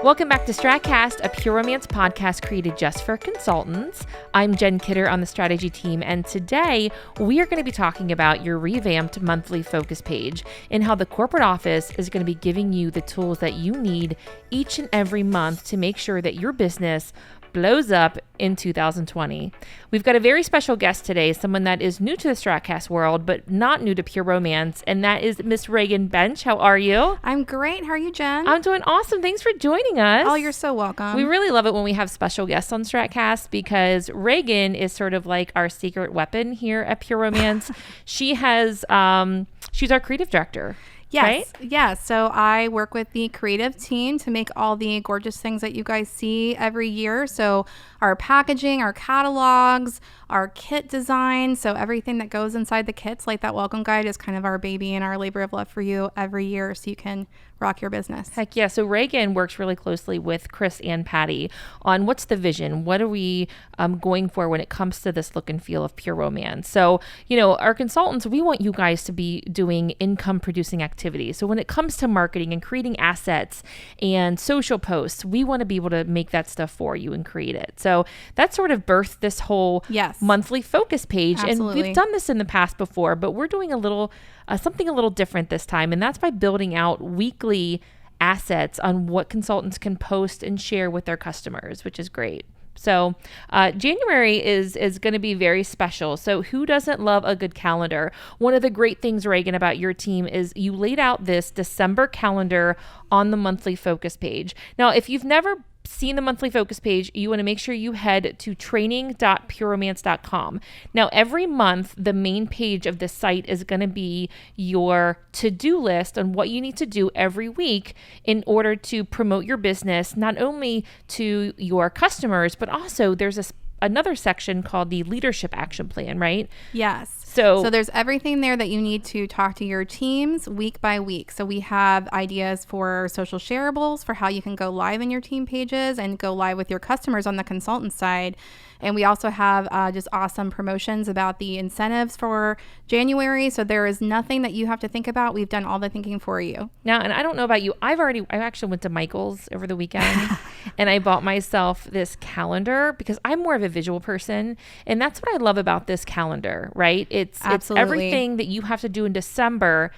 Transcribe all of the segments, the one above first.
Welcome back to STRATCAST, a pure romance podcast created just for consultants. I'm Jen Kidder on the strategy team, and today we are going to be talking about your revamped monthly focus page and how the corporate office is going to be giving you the tools that you need each and every month to make sure that your business blows up in 2020. We've got a very special guest today, someone that is new to the STRATCAST world, but not new to pure romance, and that is Miss Reagan Bench. How are you? I'm great. How are you, Jen? I'm doing awesome. Thanks for joining us. Oh, you're so welcome. We really love it when we have special guests on STRATCAST because Reagan is sort of like our secret weapon here at Pure Romance. She has, she's our creative director. Yes. Right? Yeah. So I work with the creative team to make all the gorgeous things that you guys see every year. So our packaging, our catalogs, our kit design. So everything that goes inside the kits, like that welcome guide, is kind of our baby and our labor of love for you every year so you can rock your business. Heck yeah. So Reagan works really closely with Chris and Patty on what's the vision? What are we going for when it comes to this look and feel of pure romance? So, you know, our consultants, we want you guys to be doing income producing activities. So when it comes to marketing and creating assets and social posts, we want to be able to make that stuff for you and create it. So that sort of birthed this whole monthly focus page. Absolutely. And we've done this in the past before, but we're doing a little something a little different this time. And that's by building out weekly assets on what consultants can post and share with their customers, which is great. So January is going to be very special. So who doesn't love a good calendar? One of the great things, Reagan, about your team is you laid out this December calendar on the monthly focus page. Now, if you've never seen the monthly focus page, you want to make sure you head to training.pureromance.com. Now, every month, the main page of the site is going to be your to-do list on what you need to do every week in order to promote your business, not only to your customers, but also there's another section called the leadership action plan, right? Yes. So there's everything there that you need to talk to your teams week by week. So we have ideas for social shareables for how you can go live in your team pages and go live with your customers on the consultant side. And we also have just awesome promotions about the incentives for January. So there is nothing that you have to think about. We've done all the thinking for you. Now, and I don't know about you, I actually went to Michael's over the weekend and I bought myself this calendar because I'm more of a visual person. And that's what I love about this calendar, right? It's everything that you have to do in December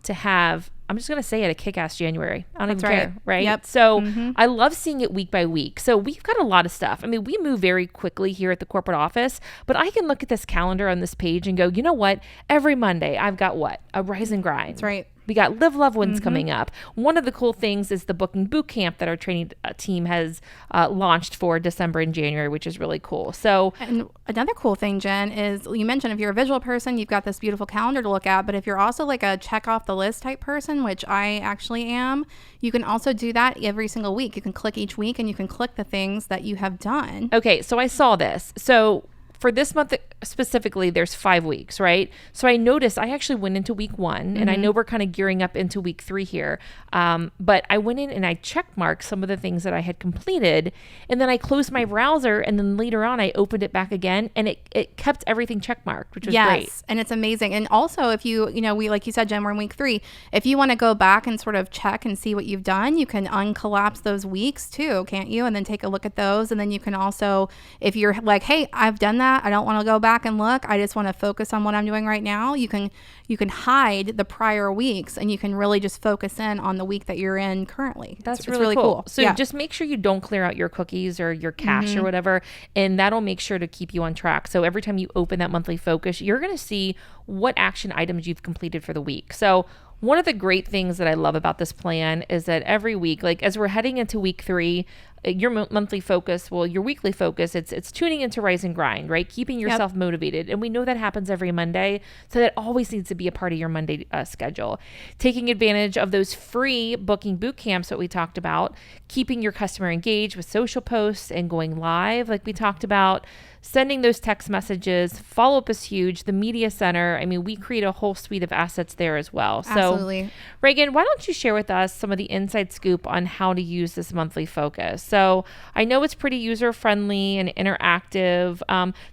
to have, I'm just going to say it, a kick-ass January. I don't even care, right? Yep. So I love seeing it week by week. So we've got a lot of stuff. I mean, we move very quickly here at the corporate office, but I can look at this calendar on this page and go, you know what? Every Monday, I've got what? A Rise and Grind. That's right. We got Live Love Wins coming up. One of the cool things is the booking boot camp that our training team has launched for December and January, which is really cool. So, and another cool thing, Jen, is you mentioned if you're a visual person, you've got this beautiful calendar to look at. But if you're also like a check off the list type person, which I actually am, you can also do that every single week. You can click each week and you can click the things that you have done. Okay, so I saw this. So for this month specifically, there's 5 weeks, right? So I noticed I actually went into week 1, and I know we're kind of gearing up into week 3 here. But I went in and I check marked some of the things that I had completed, and then I closed my browser, and then later on I opened it back again, and it kept everything check marked, which was great. Yes, and it's amazing. And also, if we, like you said, Jen, we're in week 3. If you want to go back and sort of check and see what you've done, you can uncollapse those weeks too, can't you? And then take a look at those, and then you can also, if you're like, hey, I've done that, I don't want to go back and look, I just want to focus on what I'm doing right now, you can hide the prior weeks and you can really just focus in on the week that you're in currently. That's really cool. So just make sure you don't clear out your cookies or your cache or whatever, and that'll make sure to keep you on track. So every time you open that monthly focus, you're going to see what action items you've completed for the week. So one of the great things that I love about this plan is that every week, like as we're heading into week 3, your monthly focus, your weekly focus, it's tuning into Rise and Grind, right? Keeping yourself motivated. And we know that happens every Monday. So that always needs to be a part of your Monday schedule. Taking advantage of those free booking boot camps that we talked about, keeping your customer engaged with social posts and going live, like we talked about, sending those text messages. Follow-up is huge. The media center, I mean, we create a whole suite of assets there as well. Absolutely. So Reagan, why don't you share with us some of the inside scoop on how to use this monthly focus? So I know it's pretty user-friendly and interactive.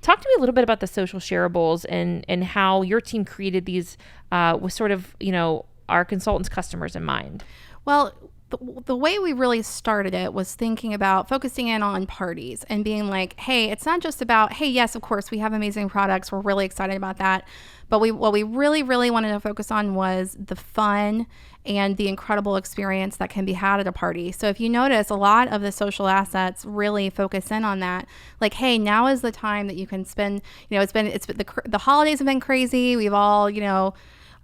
Talk to me a little bit about the social shareables and how your team created these with sort of, our consultants' customers in mind. Well, the way we really started it was thinking about focusing in on parties and being like, hey, it's not just about, hey, yes, of course, we have amazing products. We're really excited about that. But what we really, really wanted to focus on was the fun and the incredible experience that can be had at a party. So if you notice, a lot of the social assets really focus in on that. Like, hey, now is the time that you can spend, it's been the holidays have been crazy. We've all,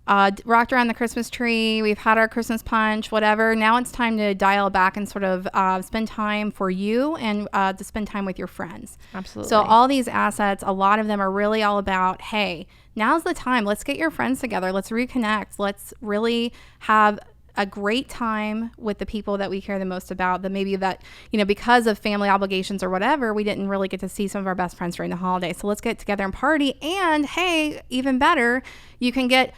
rocked around the Christmas tree. We've had our Christmas punch, whatever. Now it's time to dial back and sort of spend time for you and to spend time with your friends. Absolutely. So all these assets, a lot of them are really all about, hey, now's the time. Let's get your friends together. Let's reconnect. Let's really have a great time with the people that we care the most about, that maybe that, because of family obligations or whatever, we didn't really get to see some of our best friends during the holiday. So let's get together and party. And hey, even better, you can get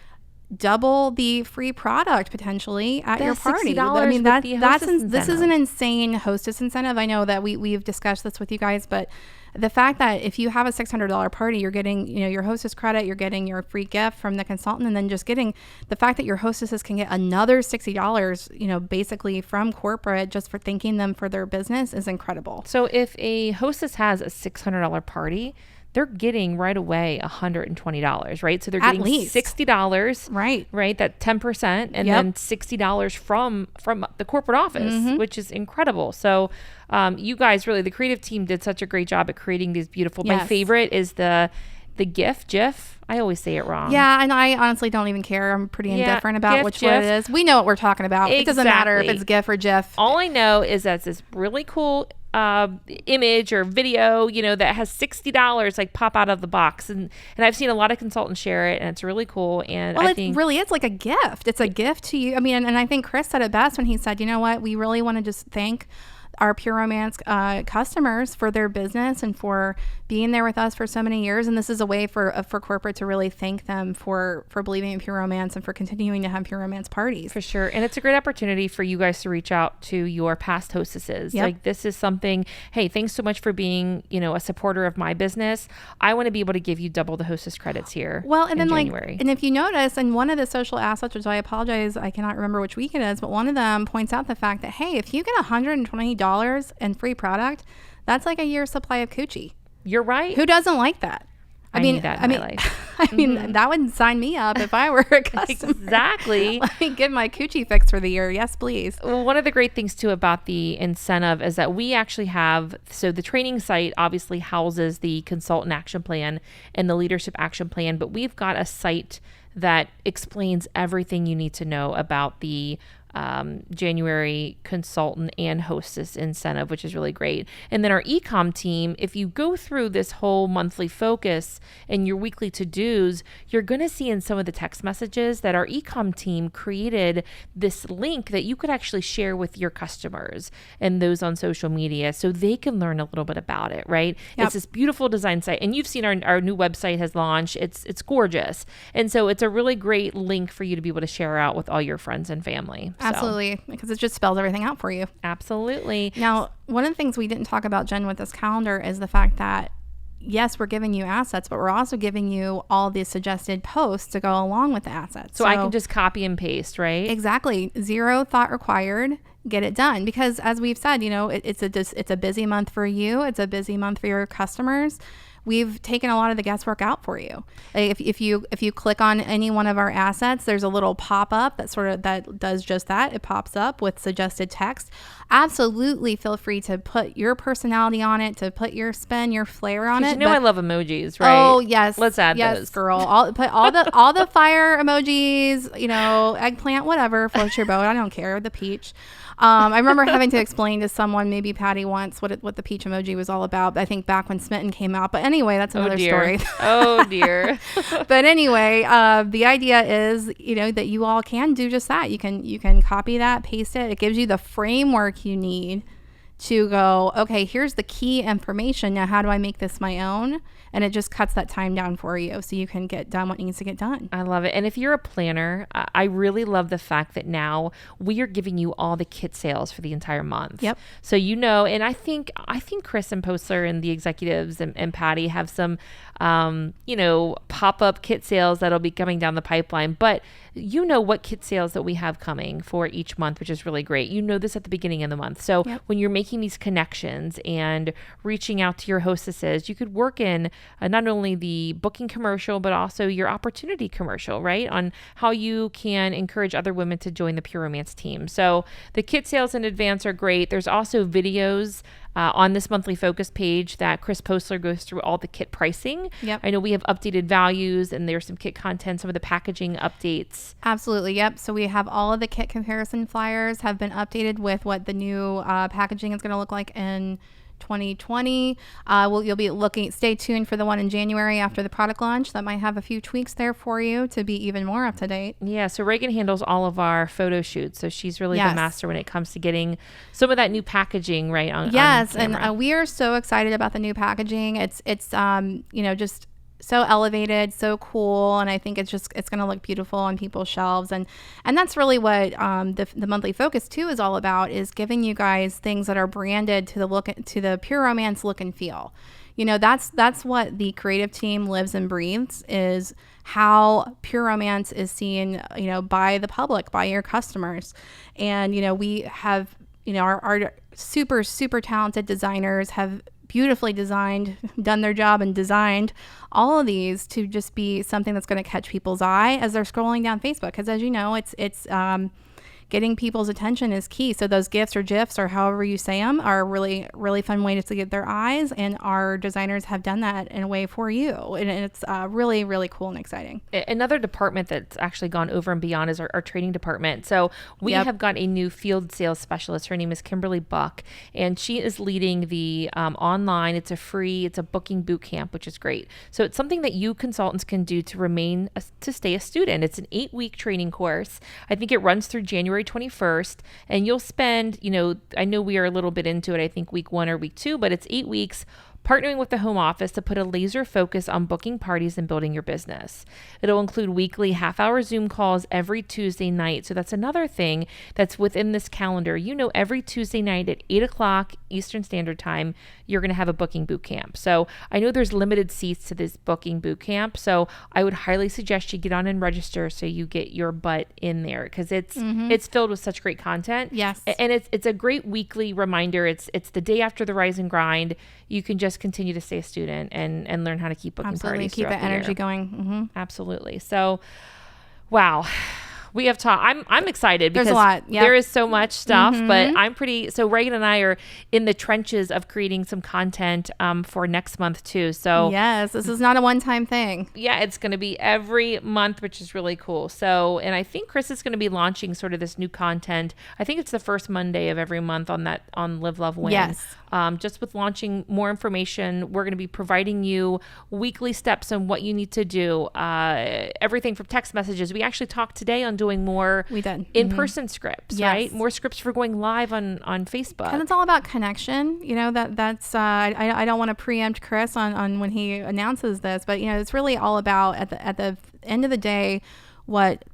double the free product potentially at your party. I mean, this is an insane hostess incentive. I know that we've discussed this with you guys, but the fact that if you have a $600 party, you're getting, your hostess credit, you're getting your free gift from the consultant, and then just getting the fact that your hostesses can get another $60, basically from corporate just for thanking them for their business is incredible. So if a hostess has a $600 party, they're getting right away $120, right? So they're getting $60, right? That 10%, and then $60 from the corporate office, which is incredible. So you guys really, the creative team did such a great job at creating these beautiful. Yes. My favorite is the GIF. I always say it wrong. Yeah, and I honestly don't even care. I'm pretty indifferent about which one it is. We know what we're talking about. Exactly. It doesn't matter if it's GIF or GIF. All I know is that it's this really cool image or video, that has $60 like pop out of the box, and I've seen a lot of consultants share it, and it's really cool. And I think really it's like a gift. It's a gift to you. I mean, and I think Chris said it best when he said, you know what, we really want to just thank our Pure Romance customers for their business and for being there with us for so many years. And this is a way for corporate to really thank them for believing in Pure Romance and for continuing to have Pure Romance parties. For sure. And it's a great opportunity for you guys to reach out to your past hostesses. Yep. Like, this is something, hey, thanks so much for being, a supporter of my business. I want to be able to give you double the hostess credits here. Well, and then January. And if you notice, and one of the social assets, which I apologize, I cannot remember which week it is, but one of them points out the fact that, hey, if you get $120 and free product, that's like a year's supply of coochie. You're right. Who doesn't like that? I need that in my life. I mean, that would sign me up if I were a customer. Exactly. Let me get my coochie fix for the year. Yes, please. Well, one of the great things too about the incentive is that we actually have, so the training site obviously houses the consultant action plan and the leadership action plan, but we've got a site that explains everything you need to know about the January consultant and hostess incentive, which is really great. And then our e-com team, if you go through this whole monthly focus and your weekly to-dos, you're going to see in some of the text messages that our e-com team created this link that you could actually share with your customers and those on social media so they can learn a little bit about it, right? Yep. It's this beautiful design site, and you've seen our new website has launched. It's gorgeous. And so it's a really great link for you to be able to share out with all your friends and family. Absolutely, because it just spells everything out for you. Absolutely. Now, one of the things we didn't talk about, Jen, with this calendar is the fact that, yes, we're giving you assets, but we're also giving you all the suggested posts to go along with the assets. So I can just copy and paste, right? Exactly. Zero thought required. Get it done. Because as we've said, it's a busy month for you. It's a busy month for your customers. We've taken a lot of the guesswork out for you. If you click on any one of our assets, there's a little pop-up that does just that. It pops up with suggested text. Absolutely feel free to put your personality on it, to put your spin, your flair on it. I love emojis, right? Oh, yes. Let's add those. Yes, girl. Put all the fire emojis, eggplant, whatever, float your boat. I don't care. The peach. I remember having to explain to someone, maybe Patty once, what the peach emoji was all about. I think back when Smitten came out. But anyway, that's another story. Oh, dear. But anyway, the idea is, that you all can do just that. You can copy that, paste it. It gives you the framework you need to go, okay, here's the key information. Now, how do I make this my own? and it just cuts that time down for you so you can get done what needs to get done. I love it. And if you're a planner, I really love the fact that now we are giving you all the kit sales for the entire month. Yep. So, and I think Chris and Postler and the executives and Patty have some, pop-up kit sales that'll be coming down the pipeline. But what kit sales that we have coming for each month, which is really great. This at the beginning of the month. So when you're making these connections and reaching out to your hostesses, you could work in not only the booking commercial, but also your opportunity commercial, right? On how you can encourage other women to join the Pure Romance team. So the kit sales in advance are great. There's also videos on this monthly focus page that Chris Postler goes through all the kit pricing. Yep. I know we have updated values and there's some kit content, some of the packaging updates. Absolutely. Yep. So we have all of the kit comparison flyers have been updated with what the new packaging is going to look like in 2020. You'll be stay tuned for the one in January after the product launch. That might have a few tweaks there for you to be even more up to date. Yeah. So Reagan handles all of our photo shoots. So she's really the master when it comes to getting some of that new packaging right on Yes. camera. And we are so excited about the new packaging. It's just so elevated, so cool, and I think it's going to look beautiful on people's shelves, and that's really what the monthly focus too is all about, is giving you guys things that are branded to the Pure Romance look and feel. That's what the creative team lives and breathes, is how Pure Romance is seen, by the public, by your customers, and we have our super, super talented designers have beautifully done their job and designed all of these to just be something that's going to catch people's eye as they're scrolling down Facebook. Because as you know, it's getting people's attention is key. So those GIFs or GIFs or however you say them are a really, really fun way to get their eyes. And our designers have done that in a way for you. And it's really, really cool and exciting. Another department that's actually gone over and beyond is our training department. So we have got a new field sales specialist. Her name is Kimberly Buck, and she is leading the online. It's a booking boot camp, which is great. So it's something that you consultants can do to stay a student. It's an 8-week training course. I think it runs through January 21st, and you'll spend, I know we are a little bit into it, I think week 1 or week 2, but it's 8 weeks partnering with the home office to put a laser focus on booking parties and building your business. It'll include weekly half-hour Zoom calls every Tuesday night. So that's another thing that's within this calendar. Every Tuesday night at 8 o'clock Eastern Standard Time, you're going to have a booking boot camp. So I know there's limited seats to this booking boot camp. So I would highly suggest you get on and register so you get your butt in there, because it's filled with such great content. Yes. And it's a great weekly reminder. It's the day after the Rise and Grind. You can just continue to stay a student and learn how to keep booking parties. Keep that energy going. Mm-hmm. Absolutely. So, wow. We have talked. I'm excited because there's a lot. Yep. There is so much stuff, but so Reagan and I are in the trenches of creating some content for next month too. So yes, this is not a one-time thing. Yeah, it's going to be every month, which is really cool. So, and I think Chris is going to be launching sort of this new content. I think it's the first Monday of every month on Live, Love, Win. Yes. Just with launching more information, we're going to be providing you weekly steps on what you need to do. Everything from text messages. We actually talked today on doing more in-person scripts, right? More scripts for going live on Facebook. And it's all about connection. That's I don't want to preempt Chris on when he announces this, but it's really all about at the end of the day, what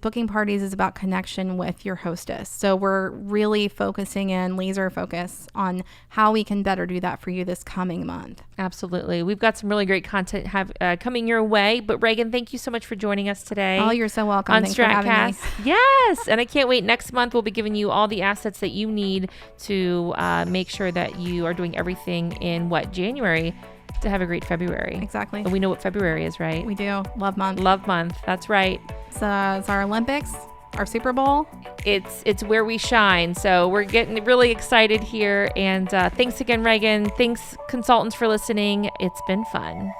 booking parties is about connection with your hostess. So we're really focusing in laser focus on how we can better do that for you this coming month. Absolutely. We've got some really great content coming your way. But Reagan, thank you so much for joining us today. Oh, you're so welcome. On Thanks for having me. Yes. And I can't wait. Next month, we'll be giving you all the assets that you need to make sure that you are doing everything in January to have a great February. Exactly. And we know what February is, right? We do. Love month. Love month. That's right. It's our Olympics, our Super Bowl. It's where we shine. So we're getting really excited here. And thanks again, Reagan. Thanks, consultants, for listening. It's been fun.